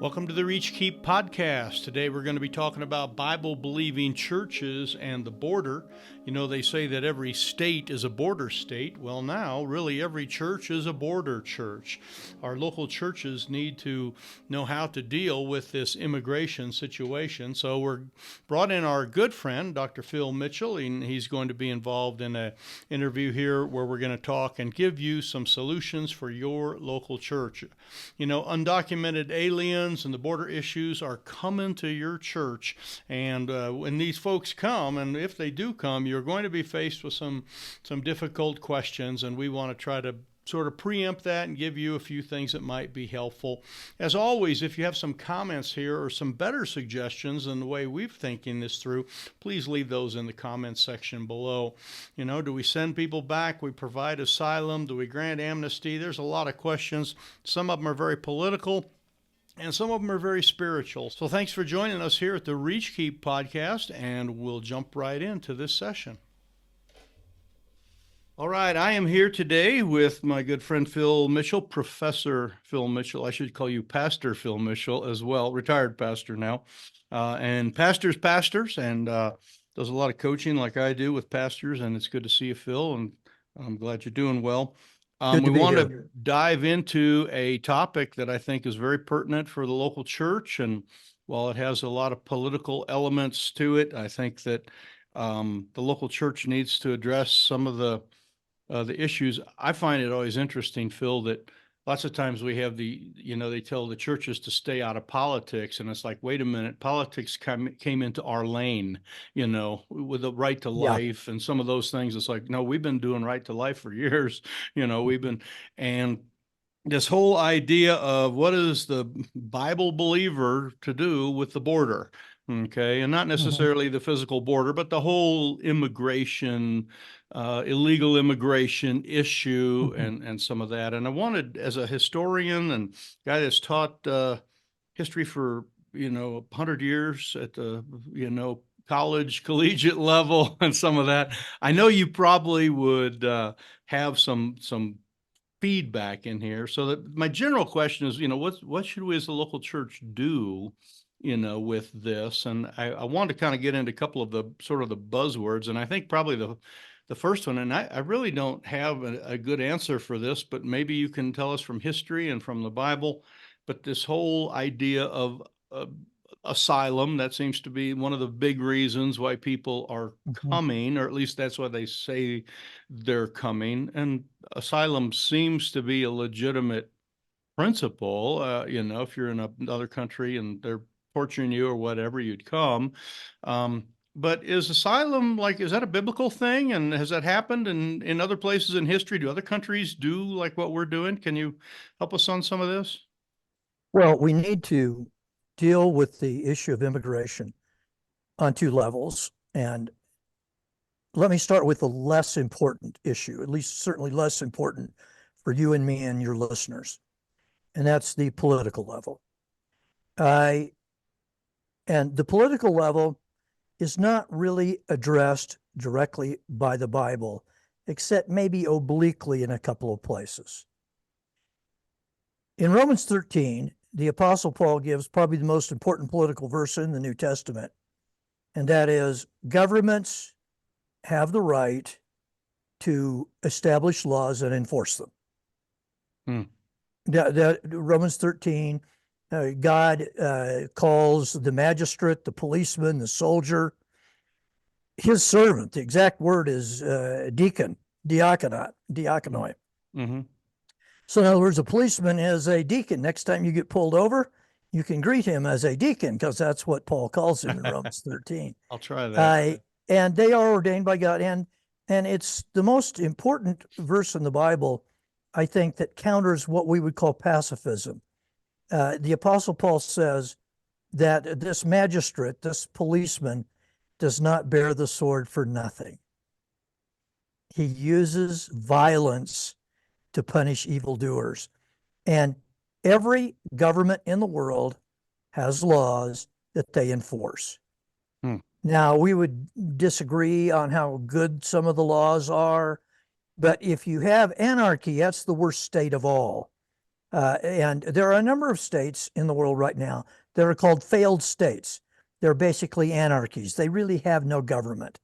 Welcome to the Reach Keep podcast. Today we're going to be talking about Bible-believing churches and the border. You know, they say that every state is a border state. Well, now, really, every church is a border church. Our local churches need to know how to deal with this immigration situation. So we're brought in our good friend, Dr. Phil Mitchell, and he's going to be involved in an interview here where we're going to talk and give you some solutions for your local church. You know, undocumented aliens and the border issues are coming to your church, and when these folks come, and if they do come, you're going to be faced with some difficult questions, and we want to try to sort of preempt that and give you a few things that might be helpful. As always, if you have some comments here or some better suggestions than the way we've thinking this through, please leave those in the comments section below. You know, do we send people back? We provide asylum? Do we grant amnesty? There's a lot of questions. Some of them are very political, and some of them are very spiritual. So thanks for joining us here at the Reach Keep podcast, and we'll jump right into this session. All right, I am here today with my good friend Phil Mitchell, Professor Phil Mitchell. I should call you Pastor Phil Mitchell as well, retired pastor now. And pastors, and does a lot of coaching like I do with pastors, and it's good to see you, Phil, and I'm glad you're doing well. We want to dive into a topic that I think is very pertinent for the local church, and while it has a lot of political elements to it, I think that the local church needs to address some of the issues. I find it always interesting, Phil, that lots of times we have they tell the churches to stay out of politics, and it's like, wait a minute, politics came into our lane, with the right to life and some of those things. It's like, no, we've been doing right to life for years, and this whole idea of what is the Bible believer to do with the border, okay, and not necessarily the physical border, but the whole immigration, illegal immigration issue, and some of that. And I wanted, as a historian and guy that's taught history for 100 years at the college, collegiate level, and some of that, I know you probably would have some feedback in here. So that my general question is, what should we as a local church do, with this? And I want to kind of get into a couple of the sort of the buzzwords. And I think probably the first one, and I really don't have a good answer for this, but maybe you can tell us from history and from the Bible. But this whole idea of asylum, that seems to be one of the big reasons why people are coming, or at least that's why they say they're coming. And asylum seems to be a legitimate principle. If you're in another country and they're torturing you or whatever, you'd come. But is asylum, is that a biblical thing? And has that happened in other places in history? Do other countries do like what we're doing? Can you help us on some of this? Well, we need to deal with the issue of immigration on two levels. And let me start with the less important issue, at least certainly less important for you and me and your listeners. And that's the political level. And the political level is not really addressed directly by the Bible, except maybe obliquely in a couple of places. In Romans 13, the Apostle Paul gives probably the most important political verse in the New Testament, and that is, governments have the right to establish laws and enforce them. That Romans 13, God calls the magistrate, the policeman, the soldier, his servant. The exact word is diakonoi. So in other words, a policeman is a deacon. Next time you get pulled over, you can greet him as a deacon, because that's what Paul calls him in Romans 13. I'll try that. And they are ordained by God. And it's the most important verse in the Bible, I think, that counters what we would call pacifism. The Apostle Paul says that this magistrate, this policeman, does not bear the sword for nothing. He uses violence to punish evildoers. And every government in the world has laws that they enforce. Now, we would disagree on how good some of the laws are, but if you have anarchy, that's the worst state of all. And there are a number of states in the world right now that are called failed states. They're basically anarchies. They really have no government.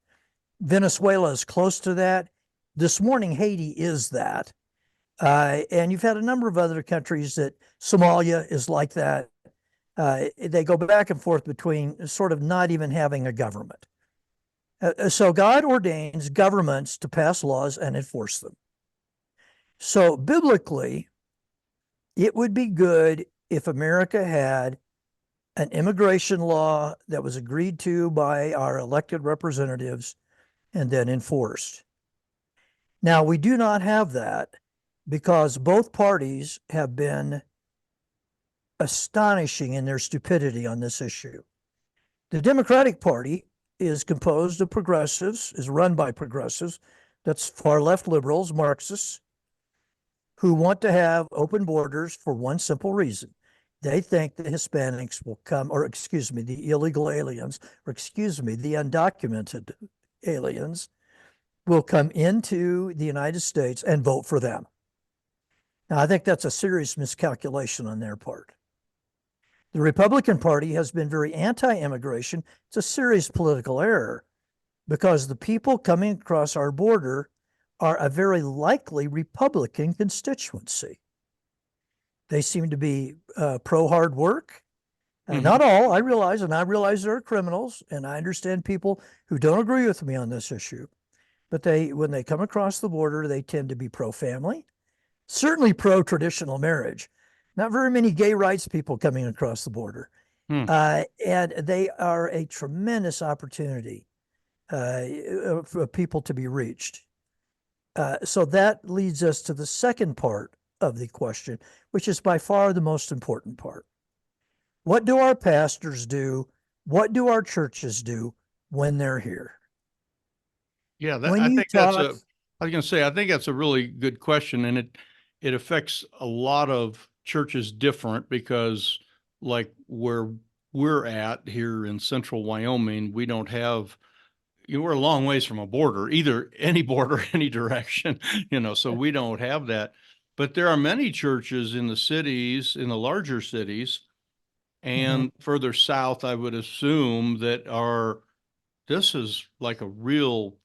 Venezuela is close to that. This morning, Haiti is that. And you've had a number of other countries that Somalia is like that. They go back and forth between sort of not even having a government. So God ordains governments to pass laws and enforce them. So biblically, it would be good if America had an immigration law that was agreed to by our elected representatives and then enforced. Now, we do not have that because both parties have been astonishing in their stupidity on this issue. The Democratic Party is composed of progressives, is run by progressives, that's far left liberals, Marxists, who want to have open borders for one simple reason. They think the Hispanics will come, or excuse me, the illegal aliens, or excuse me, the undocumented aliens will come into the United States and vote for them. Now, I think that's a serious miscalculation on their part. The Republican Party has been very anti-immigration. It's a serious political error because the people coming across our border are a very likely Republican constituency. They seem to be pro hard work. Not all, I realize there are criminals, and I understand people who don't agree with me on this issue. But when they come across the border, they tend to be pro-family, certainly pro-traditional marriage. Not very many gay rights people coming across the border. And they are a tremendous opportunity for people to be reached. So that leads us to the second part of the question, which is by far the most important part. What do our pastors do? What do our churches do when they're here? Yeah, When I you think that's talk, I was going to say, I think that's a really good question, and it affects a lot of churches different because, like where we're at here in central Wyoming, we don't have, we're a long ways from a border, either any border, any direction, so we don't have that. But there are many churches in the cities, in the larger cities, and further south, I would assume this is like a real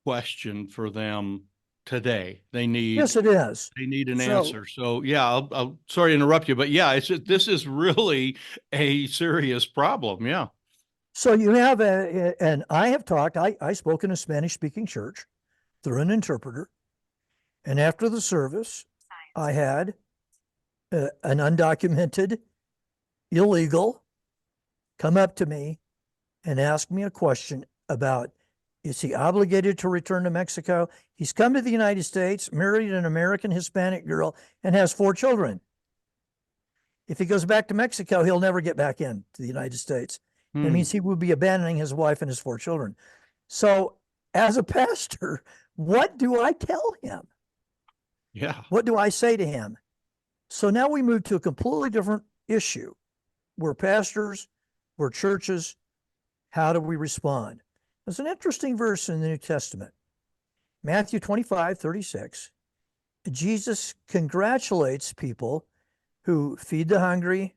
question for them today. yes, it is. They need an So, answer. So yeah, I'll sorry to interrupt you, but yeah, this is really a serious problem. Yeah. so you have and I have talked, I spoke in a Spanish speaking church through an interpreter. And after the service, I had an undocumented illegal come up to me and ask me a question about, is he obligated to return to Mexico? He's come to the United States, married an American Hispanic girl, and has 4 children. If he goes back to Mexico, he'll never get back into the United States. It means he will be abandoning his wife and his 4 children. So as a pastor, what do I tell him? Yeah. What do I say to him? So now we move to a completely different issue. We're pastors, we're churches. How do we respond? There's an interesting verse in the New Testament, Matthew 25:36. Jesus congratulates people who feed the hungry,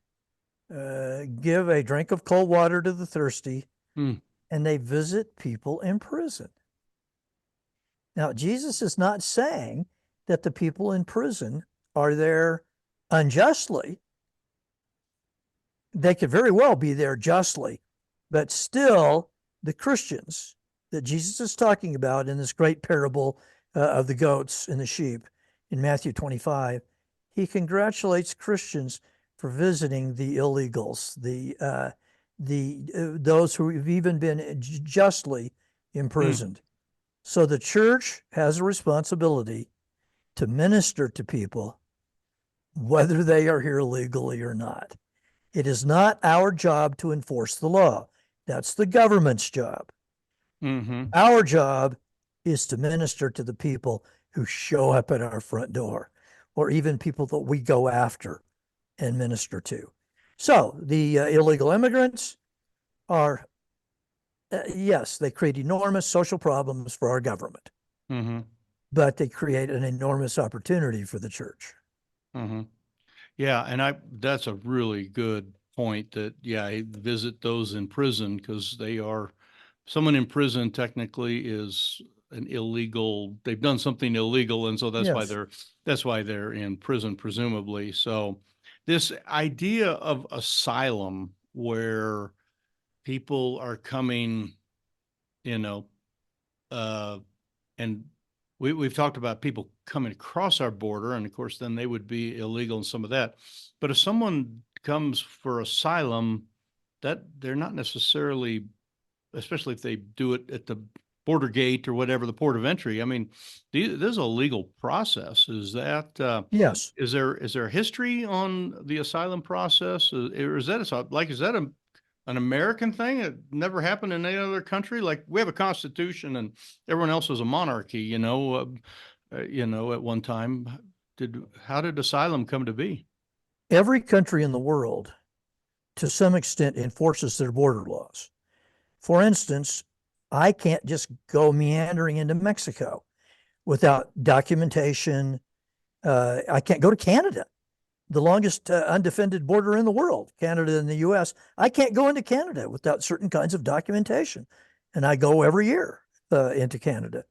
give a drink of cold water to the thirsty, and they visit people in prison. Now, Jesus is not saying that the people in prison are there unjustly. They could very well be there justly, but still the Christians that Jesus is talking about in this great parable of the goats and the sheep in Matthew 25, he congratulates Christians for visiting the illegals, those who have even been justly imprisoned. So the church has a responsibility to minister to people, whether they are here legally or not. It is not our job to enforce the law. That's the government's job. Our job is to minister to the people who show up at our front door, or even people that we go after and minister to. So the illegal immigrants are, yes, they create enormous social problems for our government, but they create an enormous opportunity for the church. Yeah, and that's a really good point that, yeah, I visit those in prison because someone in prison technically is an illegal, they've done something illegal. And so Yes. that's why they're in prison, presumably. So this idea of asylum where people are coming, you know, uh, and we've talked about people coming across our border, and of course, then they would be illegal and some of that. But if someone comes for asylum, that they're not necessarily, especially if they do it at the border gate or whatever, the port of entry. I mean, this is a legal process. Yes. Is there history on the asylum process? Or is that is that an American thing? It never happened in any other country. Like we have a constitution and everyone else was a monarchy, at one time. How did asylum come to be? Every country in the world, to some extent, enforces their border laws. For instance, I can't just go meandering into Mexico without documentation. I can't go to Canada, the longest undefended border in the world, Canada and the US. I can't go into Canada without certain kinds of documentation. And I go every year into Canada.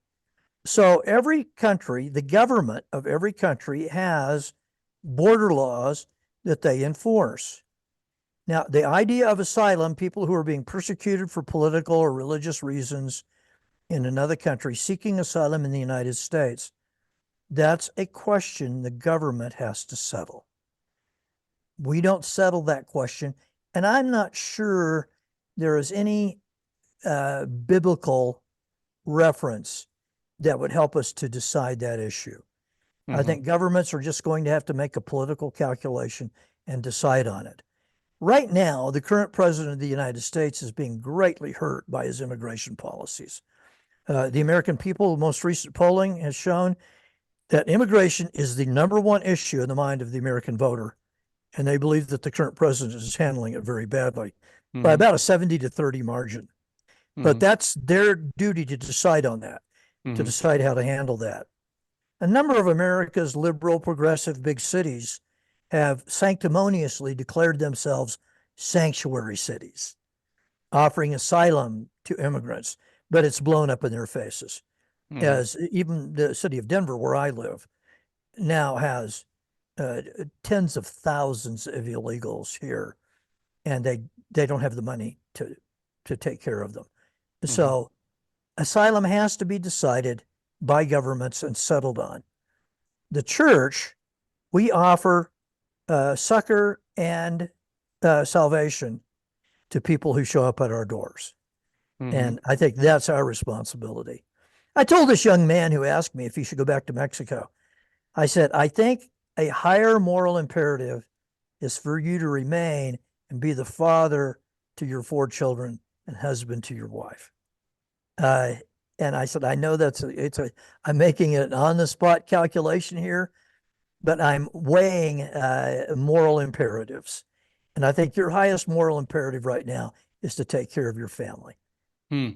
So every country, the government of every country has border laws that they enforce. Now, the idea of asylum, people who are being persecuted for political or religious reasons in another country seeking asylum in the United States, that's a question the government has to settle. We don't settle that question. And I'm not sure there is any biblical reference that would help us to decide that issue. I Hmm. think governments are just going to have to make a political calculation and decide on it. Right now, the current president of the United States is being greatly hurt by his immigration policies. The American people, most recent polling has shown that immigration is the number one issue in the mind of the American voter. And they believe that the current president is handling it very badly by Hmm. about a 70-30 margin. But Hmm. that's their duty to decide on that, to Hmm. decide how to handle that. A number of America's liberal, progressive big cities have sanctimoniously declared themselves sanctuary cities, offering asylum to immigrants, but it's blown up in their faces. Hmm. As even the city of Denver, where I live, now has uh, tens of thousands of illegals here, and they don't have the money to take care of them. Hmm. So asylum has to be decided by governments and settled on. The church, we offer succor and salvation to people who show up at our doors. Hmm. And I think that's our responsibility. I told this young man who asked me if he should go back to Mexico, I said, I think a higher moral imperative is for you to remain and be the father to your 4 children and husband to your wife. Uh, and I said, I know I'm making an on the spot calculation here, but I'm weighing moral imperatives. And I think your highest moral imperative right now is to take care of your family. Hmm.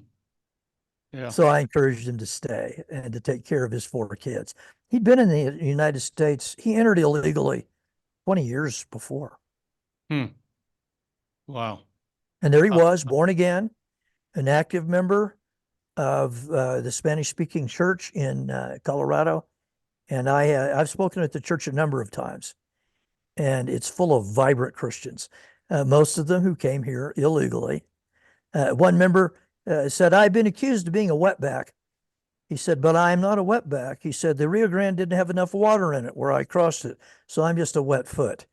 Yeah. So I encouraged him to stay and to take care of his 4 kids. He'd been in the United States. He entered illegally 20 years before. Hmm. Wow. And there he Uh, was, born again, an active member of the Spanish speaking church in Colorado. And I've spoken at the church a number of times, and it's full of vibrant Christians, most of them who came here illegally. One member said, I've been accused of being a wetback. He said, but I'm not a wetback. He said, the Rio Grande didn't have enough water in it where I crossed it. So I'm just a wet foot.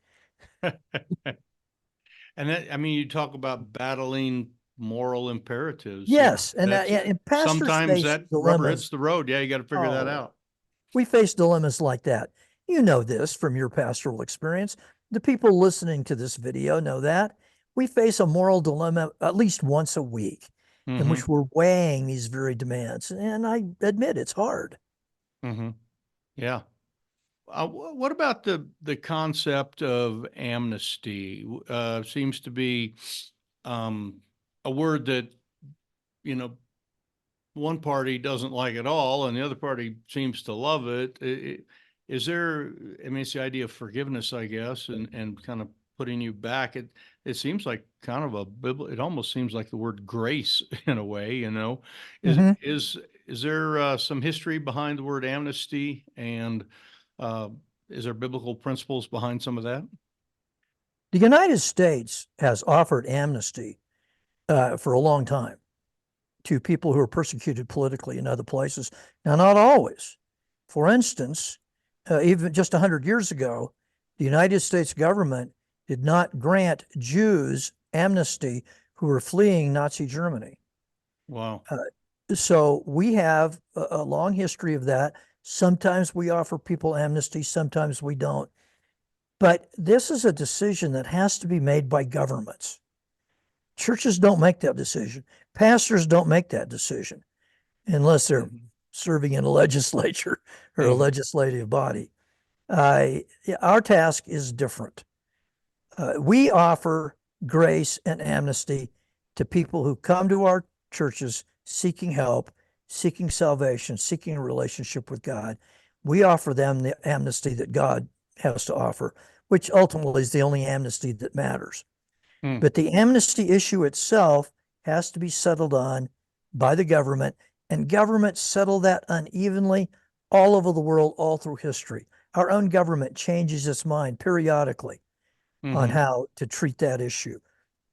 and that, I mean, you talk about battling moral imperatives. Yeah. Yes. And pastors Sometimes face that rubber hits dilemmas. the road. Yeah. You got to figure that Oh, out. we face dilemmas like that. You know this from your pastoral experience. The people listening to this video know that. We face a moral dilemma at least once a week in Hmm. which we're weighing these very demands. And I admit it's hard. Hmm. Yeah. What about the concept of amnesty? Seems to be um, a word that, you know, one party doesn't like at all, and the other party seems to love it. is there, I mean, it's the idea of forgiveness, I guess, and kind of putting you back. It seems like kind of a Bible, it almost seems like the word grace in a way, you know. Is Mhm. is is there some history behind the word amnesty, and uh, is there biblical principles behind some of that? The United States has offered amnesty for a long time to people who are persecuted politically in other places. Now, not always. For instance, even just 100 years ago, the United States government did not grant Jews amnesty who were fleeing Nazi Germany. Wow. So we have a long history of that. Sometimes we offer people amnesty, sometimes we don't. But this is a decision that has to be made by governments. Churches don't make that decision. Pastors don't make that decision unless they're Mhm. serving in a legislature or a Mhm. legislative body. Our task is different. We offer grace and amnesty to people who come to our churches seeking help, seeking salvation, seeking a relationship with God. We offer them the amnesty that God has to offer, which ultimately is the only amnesty that matters. Mm. But the amnesty issue itself has to be settled on by the government, and governments settle that unevenly all over the world, all through history. Our own government changes its mind periodically on Mhm. how to treat that issue.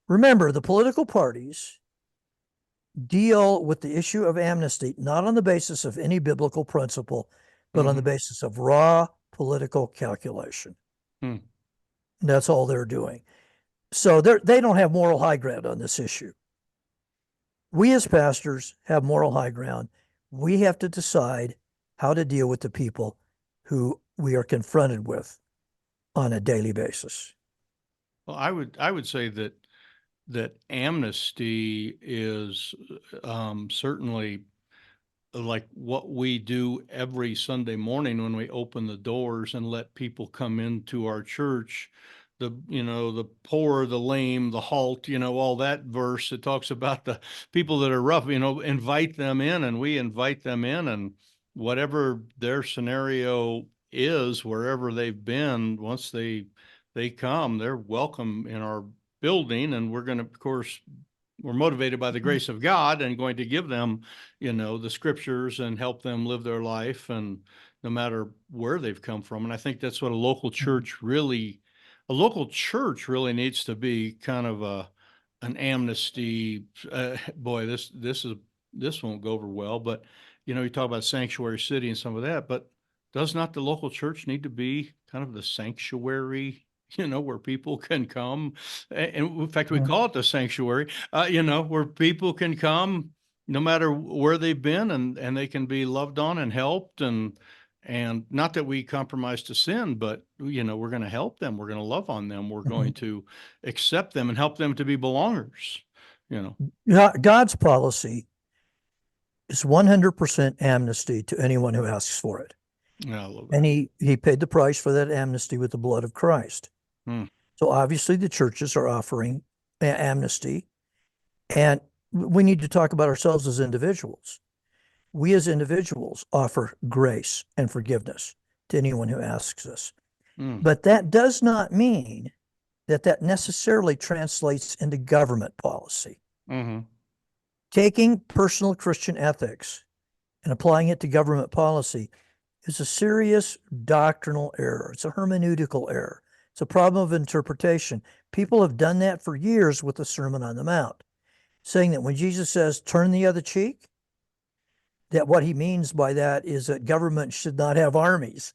Remember, the political parties deal with the issue of amnesty not on the basis of any biblical principle, but on the Mhm. basis of raw political calculation. Mm. And that's all they're doing. So they don't have moral high ground on this issue. We as pastors have moral high ground. We have to decide how to deal with the people who we are confronted with on a daily basis. Well, I would say that amnesty is certainly like what we do every Sunday morning when we open the doors and let people come into our church. The poor, the lame, the halt, all that verse that talks about the people that are rough, invite them in, and we invite them in, and whatever their scenario is, wherever they've been, once they come, they're welcome in our building, and we're going to, of course, we're motivated by the grace of God and going to give them, the scriptures and help them live their life, and no matter where they've come from. And I think that's what a local church really needs to be, kind of an amnesty. Boy, this won't go over well, but you talk about sanctuary city and some of that, but does not the local church need to be kind of the sanctuary, where people can come? And in fact, we Mhm. call it the sanctuary, where people can come no matter where they've been, and they can be loved on and helped, and not that we compromise to sin, but we're going to help them. We're going to love on them. We're going Mhm. to accept them and help them to be belongers, you know. God's policy is 100% amnesty to anyone who asks for it. Yeah, I love And that. he paid the price for that amnesty with the blood of Christ. Hmm. So obviously the churches are offering amnesty, and we need to talk about ourselves as individuals. We as individuals offer grace and forgiveness to anyone who asks us. Hmm. But that does not mean that that necessarily translates into government policy. Mm-hmm. Taking personal Christian ethics and applying it to government policy is a serious doctrinal error. It's a hermeneutical error. It's a problem of interpretation. People have done that for years with the Sermon on the Mount, saying that when Jesus says, turn the other cheek, that what he means by that is that government should not have armies,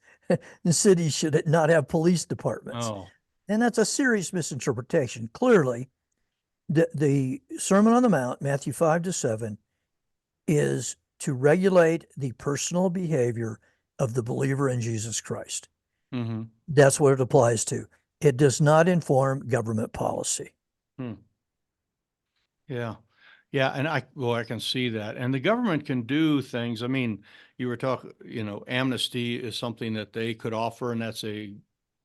the cities should not have police departments. Oh. And that's a serious misinterpretation. Clearly, the Sermon on the Mount, Matthew 5-7, is to regulate the personal behavior of the believer in Jesus Christ. Mm-hmm. That's what it applies to. It does not inform government policy. Hmm. Yeah. Yeah, and I can see that. And the government can do things. I mean, you were talking, amnesty is something that they could offer, and that's a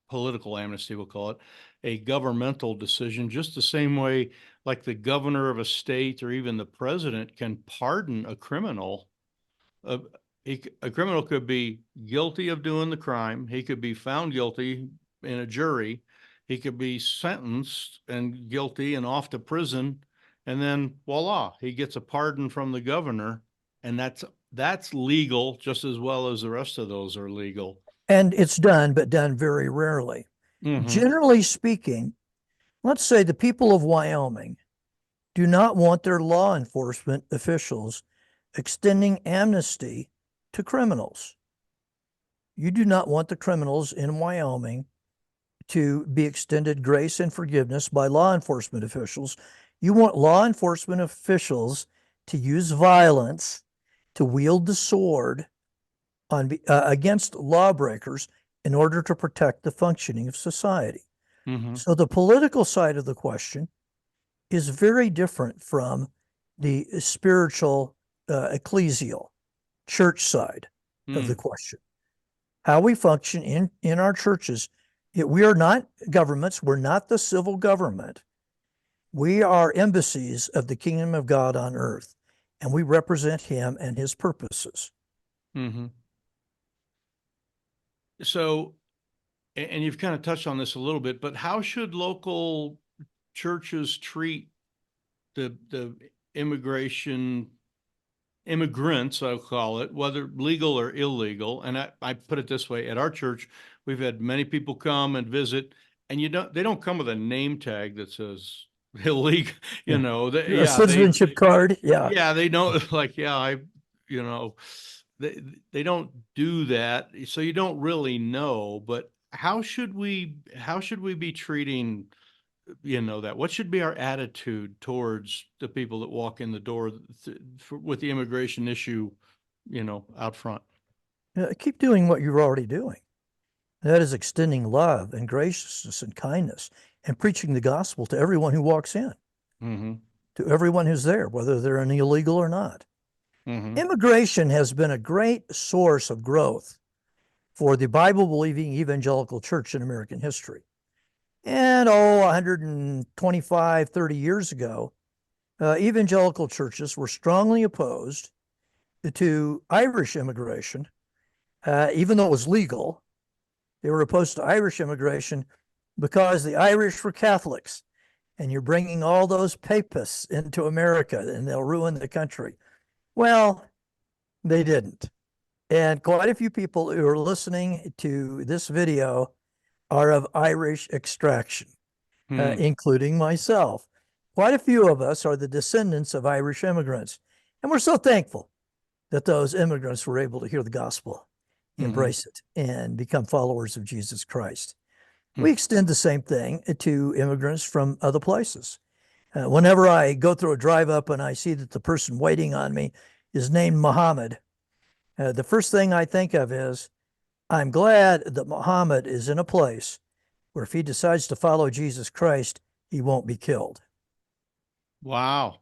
political amnesty, we'll call it, a governmental decision, just the same way like the governor of a state or even the president can pardon a criminal. a criminal could be guilty of doing the crime. He could be found guilty in a jury. He could be sentenced and guilty and off to prison. And then voila, he gets a pardon from the governor. And that's legal just as well as the rest of those are legal. And it's done, but done very rarely. Mm-hmm. Generally speaking, let's say the people of Wyoming do not want their law enforcement officials extending amnesty to criminals. You do not want the criminals in Wyoming to be extended grace and forgiveness by law enforcement officials. You want law enforcement officials to use violence, to wield the sword against lawbreakers in order to protect the functioning of society. Mm-hmm. So the political side of the question is very different from the spiritual, ecclesial, church side of the question. How we function in our churches, we are not governments. We're not the civil government. We are embassies of the kingdom of God on earth, and we represent him and his purposes. Mm-hmm. So, and you've kind of touched on this a little bit, but how should local churches treat the immigrants, I'll call it, whether legal or illegal? And I put it this way: at our church, we've had many people come and visit, and they don't come with a name tag that says illegal, A citizenship card. Yeah, they don't like, they don't do that. So you don't really know, but how should we be treating, that? What should be our attitude towards the people that walk in the door with the immigration issue, out front? Keep doing what you're already doing. That is extending love and graciousness and kindness and preaching the gospel to everyone who walks in, Mm-hmm. to everyone who's there, whether they're an illegal or not. Mm-hmm. Immigration has been a great source of growth for the Bible-believing evangelical church in American history. And 125, 30 years ago, evangelical churches were strongly opposed to Irish immigration, even though it was legal. They were opposed to Irish immigration because the Irish were Catholics, and you're bringing all those papists into America and they'll ruin the country. Well, they didn't. And quite a few people who are listening to this video are of Irish extraction, including myself. Quite a few of us are the descendants of Irish immigrants. And we're so thankful that those immigrants were able to hear the gospel, embrace it, and become followers of Jesus Christ. We extend the same thing to immigrants from other places. Whenever I go through a drive-up and I see that the person waiting on me is named Muhammad, the first thing I think of is, I'm glad that Muhammad is in a place where if he decides to follow Jesus Christ, he won't be killed. Wow.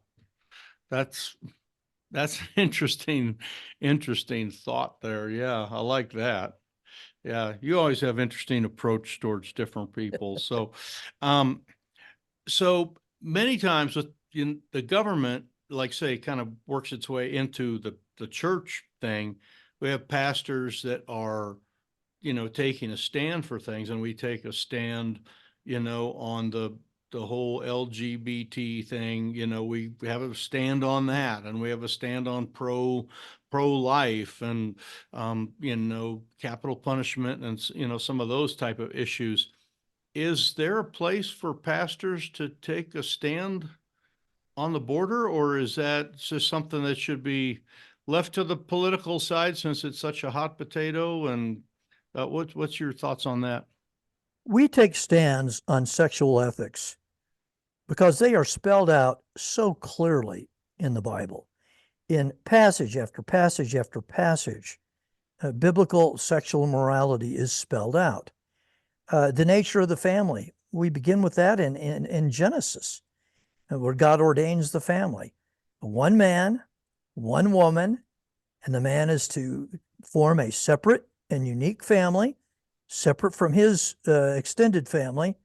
That's interesting thought there. Yeah, I like that. Yeah, you always have interesting approach towards different people. So, so many times with the government, like say, kind of works its way into the church thing. We have pastors that are, taking a stand for things, and we take a stand, on the whole LGBT thing. We have a stand on that, and we have a stand on pro-life and, capital punishment and, some of those type of issues. Is there a place for pastors to take a stand on the border, or is that just something that should be left to the political side since it's such a hot potato? And what's your thoughts on that? We take stands on sexual ethics because they are spelled out so clearly in the Bible. In passage after passage after passage, biblical sexual morality is spelled out. The nature of the family, we begin with that in Genesis, where God ordains the family. One man, one woman, and the man is to form a separate and unique family, separate from his extended family,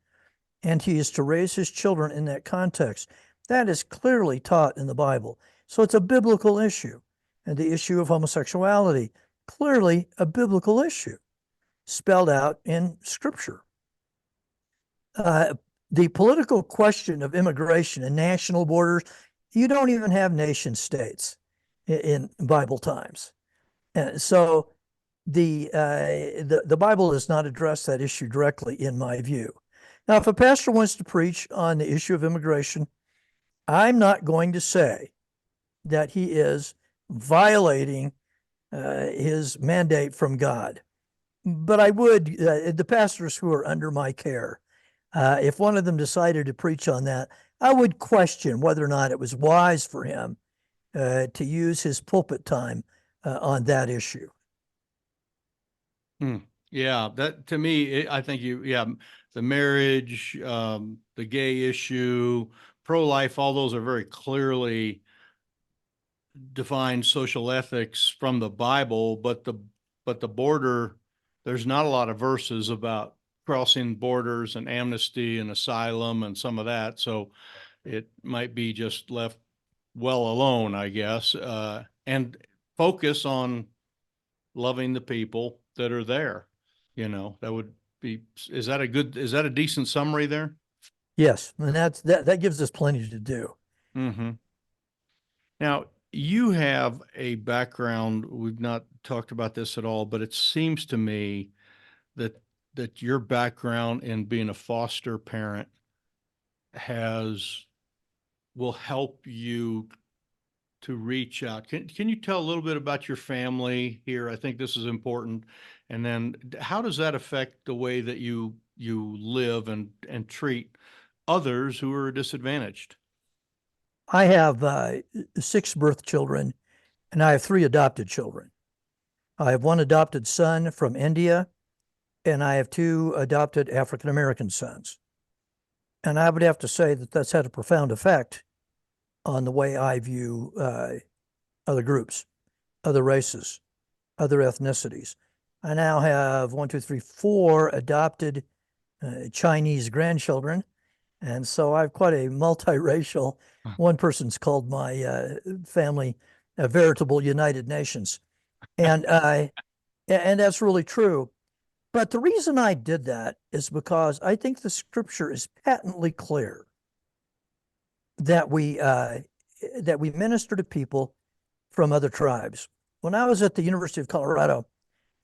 and he is to raise his children in that context. That is clearly taught in the Bible. So it's a biblical issue. And the issue of homosexuality clearly a biblical issue spelled out in Scripture. The political question of immigration and national borders, you don't even have nation states in Bible times. And so the Bible does not address that issue directly, in my view. Now, if a pastor wants to preach on the issue of immigration, I'm not going to say that he is violating his mandate from God. But I would, the pastors who are under my care, if one of them decided to preach on that, I would question whether or not it was wise for him to use his pulpit time on that issue. Yeah, that to me, I think the marriage, the gay issue, pro-life, all those are very clearly defined social ethics from the Bible, but the border, there's not a lot of verses about crossing borders and amnesty and asylum and some of that. So it might be just left well alone, I guess, and focus on loving the people that are there. That would be, is that a decent summary there? Yes, and that gives us plenty to do. Mm-hmm. Now, you have a background, we've not talked about this at all, but it seems to me that your background in being a foster parent will help you to reach out. Can you tell a little bit about your family here? I think this is important. And then how does that affect the way that you live and treat others who are disadvantaged? I have 6 birth children, and I have 3 adopted children. I have 1 adopted son from India, and I have 2 adopted African American sons. And I would have to say that that's had a profound effect on the way I view other groups, other races, other ethnicities. I now have 4 adopted Chinese grandchildren. And so I have quite a multiracial, one person's called my family a veritable United Nations. And that's really true. But the reason I did that is because I think the Scripture is patently clear that we minister to people from other tribes. When I was at the University of Colorado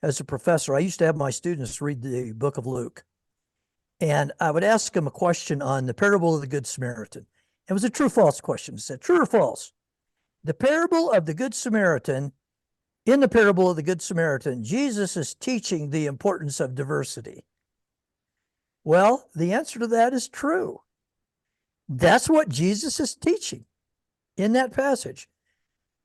as a professor, I used to have my students read the book of Luke. And I would ask them a question on the parable of the Good Samaritan. It was a true-false question. It said, true or false? The parable of the Good Samaritan, in the parable of the Good Samaritan, Jesus is teaching the importance of diversity. Well, the answer to that is true. That's what Jesus is teaching in that passage.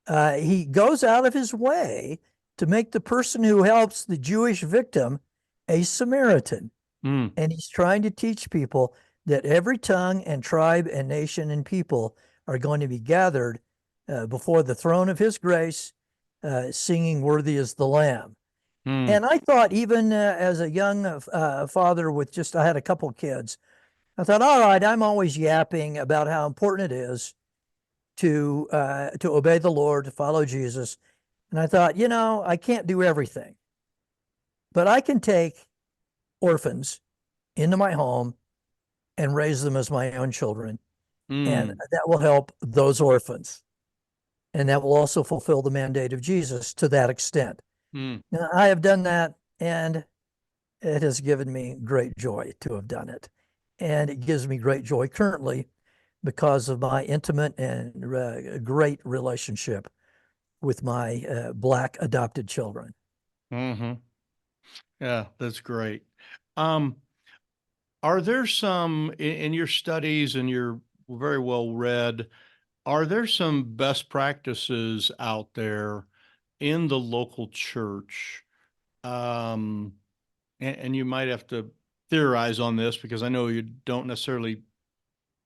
He goes out of his way to make the person who helps the Jewish victim a Samaritan. And he's trying to teach people that every tongue and tribe and nation and people are going to be gathered before the throne of his grace, singing "Worthy is the Lamb." And I thought, even as a young father with I had a couple kids, I thought, all right, I'm always yapping about how important it is to obey the Lord, to follow Jesus. And I thought, I can't do everything, but I can take orphans into my home and raise them as my own children. And that will help those orphans. And that will also fulfill the mandate of Jesus to that extent. Now, I have done that, and it has given me great joy to have done it. And it gives me great joy currently because of my intimate and great relationship with my Black adopted children. Mm-hmm. Yeah, that's great. Are there some in your studies, and you're very well read, are there some best practices out there in the local church? And you might have to theorize on this because I know you don't necessarily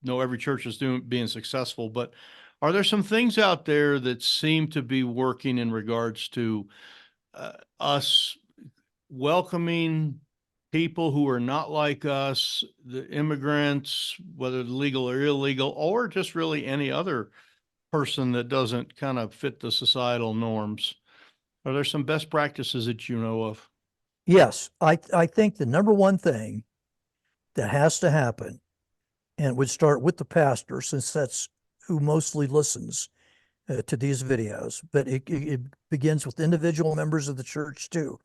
know every church is being successful, but are there some things out there that seem to be working in regards to us welcoming people who are not like us, the immigrants, whether legal or illegal, or just really any other person that doesn't kind of fit the societal norms? Are there some best practices that you know of? Yes, I think the number one thing that has to happen, and it would start with the pastor, since that's who mostly listens to these videos, but it begins with individual members of the church too.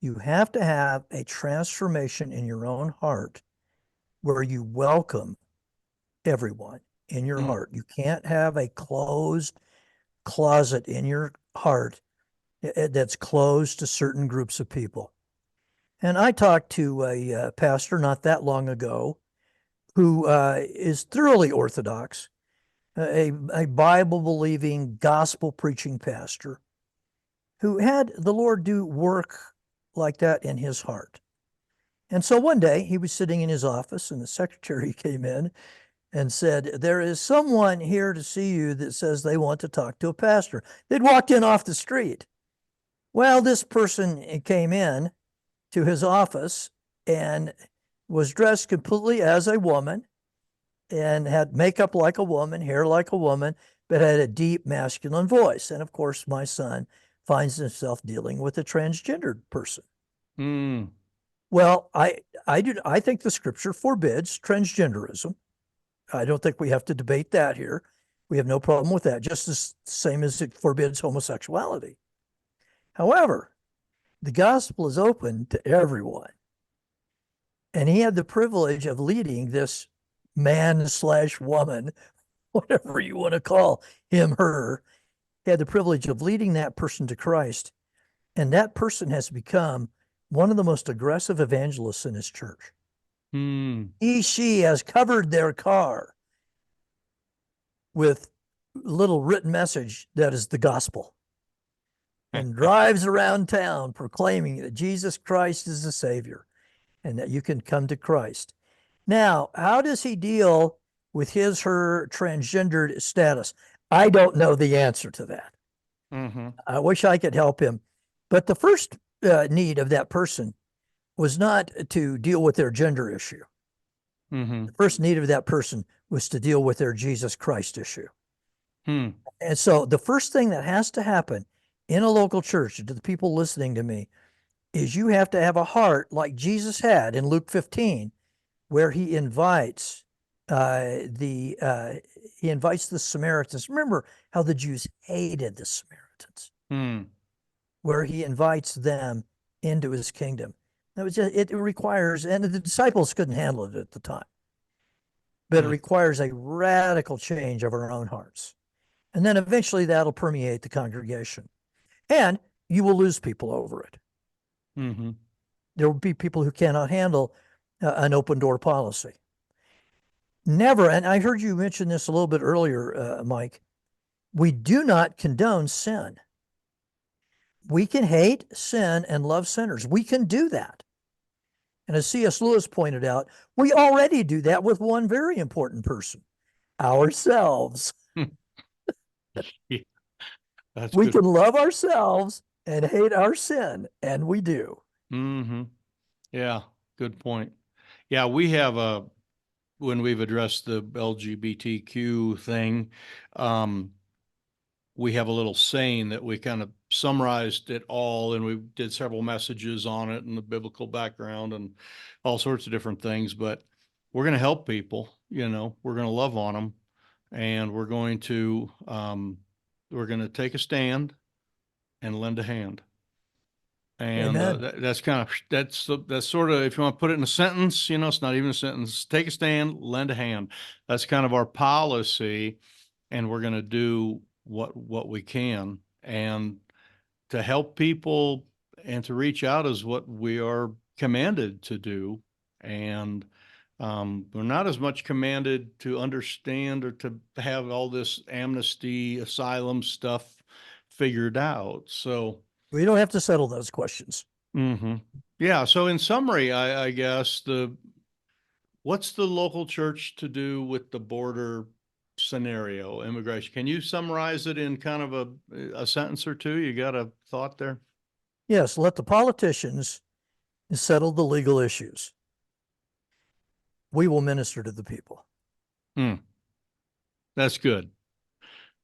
You have to have a transformation in your own heart where you welcome everyone in your Mm, heart. You can't have a closed closet in your heart that's closed to certain groups of people. And I talked to a pastor not that long ago who is thoroughly Orthodox, a Bible believing, gospel preaching pastor who had the Lord do work like that in his heart. And so one day he was sitting in his office and the secretary came in and said, "There is someone here to see you that says they want to talk to a pastor." They'd walked in off the street. Well, this person came in to his office and was dressed completely as a woman and had makeup like a woman, hair like a woman, but had a deep masculine voice. And of course, my son finds himself dealing with a transgendered person. mm, Well, I think the scripture forbids transgenderism. I don't think we have to debate that here. We have no problem with that, just as same as it forbids homosexuality. However, the gospel is open to everyone. And he had the privilege of leading this man slash woman, whatever you want to call him, her. He had the privilege of leading that person to Christ. And that person has become one of the most aggressive evangelists in his church. mm. She has covered their car with little written message that is the gospel and drives around town proclaiming that Jesus Christ is the Savior and that you can come to Christ. Now, how does he deal with his, her transgendered status? I don't know the answer to that. Mm-hmm. I wish I could help him. But the first need of that person was not to deal with their gender issue. Mm-hmm. The first need of that person was to deal with their Jesus Christ issue. Hmm. And so the first thing that has to happen in a local church, to the people listening to me, is you have to have a heart like Jesus had in Luke 15, where he invites he invites the Samaritans. Remember how the Jews hated the Samaritans, Hmm. where he invites them into his kingdom. That was just, it requires, and the disciples couldn't handle it at the time, but it Mm, requires a radical change of our own hearts. And then eventually that'll permeate the congregation. And you will lose people over it. mm-hmm. There will be people who cannot handle an open door policy. Never, and I heard you mention this a little bit earlier, Mike, we do not condone sin. We can hate sin and love sinners. We can do that. And as C.S. Lewis pointed out, we already do that with one very important person, ourselves. Yeah, that's We good. can love ourselves and hate our sin, and we do. Mm-hmm. Yeah, good point. Yeah, we have when we've addressed the LGBTQ thing, um, we have a little saying that we kind of summarized it all, and we did several messages on it and the biblical background and all sorts of different things. But we're going to help people, we're going to love on them, and we're going to take a stand and lend a hand. And Amen. that's sort of, if you want to put it in a sentence, it's not even a sentence. Take a stand, lend a hand. That's kind of our policy, and we're going to do what we can. And to help people and to reach out is what we are commanded to do. And we're not as much commanded to understand or to have all this amnesty, asylum stuff figured out. So. We don't have to settle those questions. Mm-hmm. Yeah. So in summary, I guess what's the local church to do with the border scenario, immigration? Can you summarize it in kind of a sentence or two? You got a thought there? Yes, let the politicians settle the legal issues. We will minister to the people. Hmm. That's good.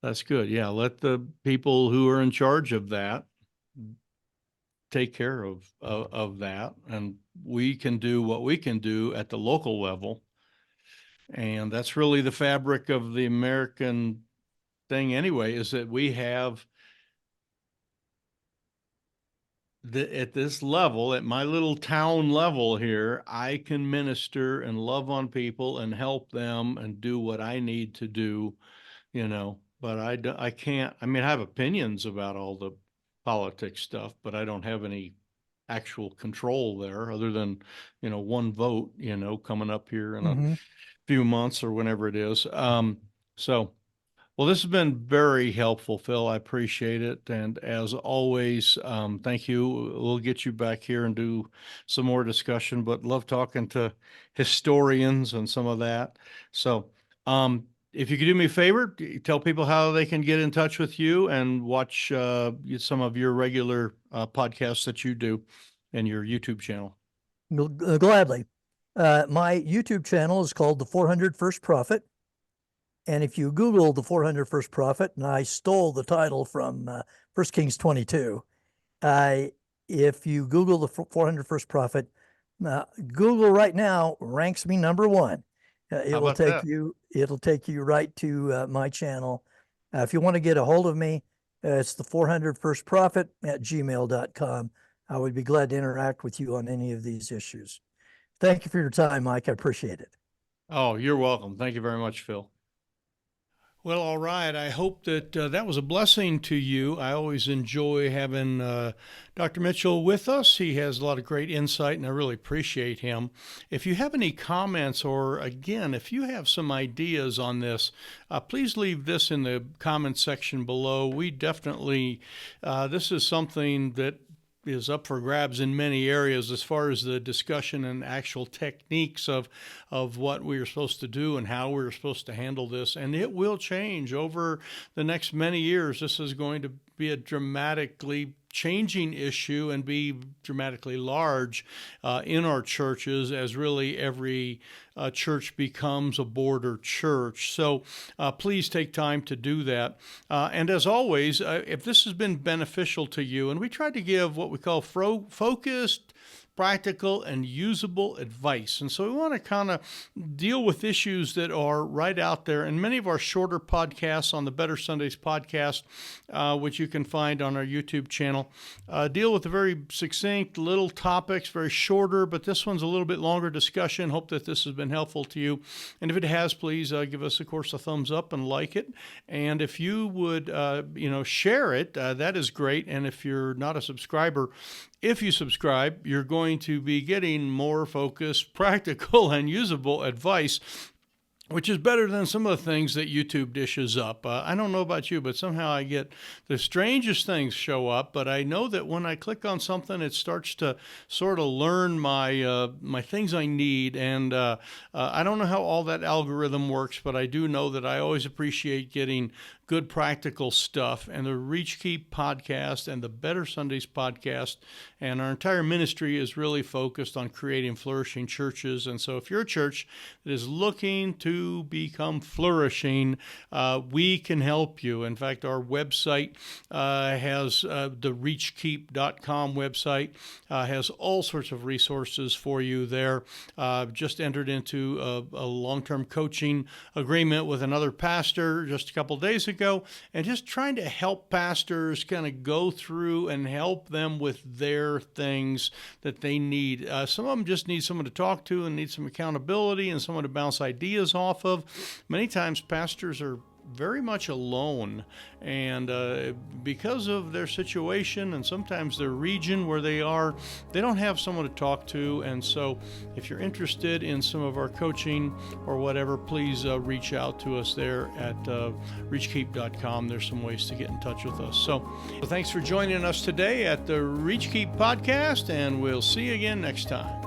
Yeah. Let the people who are in charge of that take care of that, and we can do what we can do at the local level. And that's really the fabric of the American thing anyway, is that we have at this level, at my little town level here, I can minister and love on people and help them and do what I need to do, but I can't, I mean, I have opinions about all the politics stuff, but I don't have any actual control there other than, one vote, coming up here in a Mhm. few months or whenever it is. So, well, this has been very helpful, Phil. I appreciate it. And as always, thank you. We'll get you back here and do some more discussion, but love talking to historians and some of that. So, if you could do me a favor, tell people how they can get in touch with you and watch some of your regular podcasts that you do and your YouTube channel. Gladly. My YouTube channel is called The 401st Prophet. And if you Google The 401st Prophet, and I stole the title from 1 Kings 22, if you Google The 401st Prophet, Google right now ranks me number one. It How will about take that? it'll take you right to my channel. If you want to get a hold of me, it's the 401st Prophet at gmail.com. I would be glad to interact with you on any of these issues. Thank you for your time, Mike. I appreciate it. Oh, you're welcome. Thank you very much, Phil. Well, all right. I hope that that was a blessing to you. I always enjoy having Dr. Mitchell with us. He has a lot of great insight, and I really appreciate him. If you have any comments, or again, if you have some ideas on this, please leave this in the comment section below. We definitely, this is something that is up for grabs in many areas as far as the discussion and actual techniques of what we are supposed to do and how we're supposed to handle this. And it will change over the next many years. This is going to be a dramatically changing issue and be dramatically large in our churches, as really every church becomes a border church. So please take time to do that. And as always, if this has been beneficial to you, and we try to give what we call focused, practical, and usable advice. And so we want to kind of deal with issues that are right out there. And many of our shorter podcasts on the Better Sundays podcast, which you can find on our YouTube channel, deal with the very succinct little topics, very shorter, but this one's a little bit longer discussion. Hope that this has been helpful to you. And if it has, please give us, of course, a thumbs up and like it. And if you would, share it, that is great. And if you're not a subscriber, if you subscribe, you're going to be getting more focused, practical, and usable advice, which is better than some of the things that YouTube dishes up. I don't know about you, but somehow I get the strangest things show up, but I know that when I click on something, it starts to sort of learn my things I need, and I don't know how all that algorithm works, but I do know that I always appreciate getting good practical stuff, and the Reach Keep podcast and the Better Sundays podcast and our entire ministry is really focused on creating flourishing churches. And so if you're a church that is looking to become flourishing, we can help you. In fact, our website has the reachkeep.com website, has all sorts of resources for you there. Just entered into a long-term coaching agreement with another pastor just a couple days ago, and just trying to help pastors kind of go through and help them with their things that they need. Some of them just need someone to talk to and need some accountability and someone to bounce ideas off of. Many times pastors are very much alone, and because of their situation and sometimes their region where they are, they don't have someone to talk to. And so if you're interested in some of our coaching or whatever, please reach out to us there at reachkeep.com. There's some ways to get in touch with us. So thanks for joining us today at the Reach Keep podcast, and we'll see you again next time.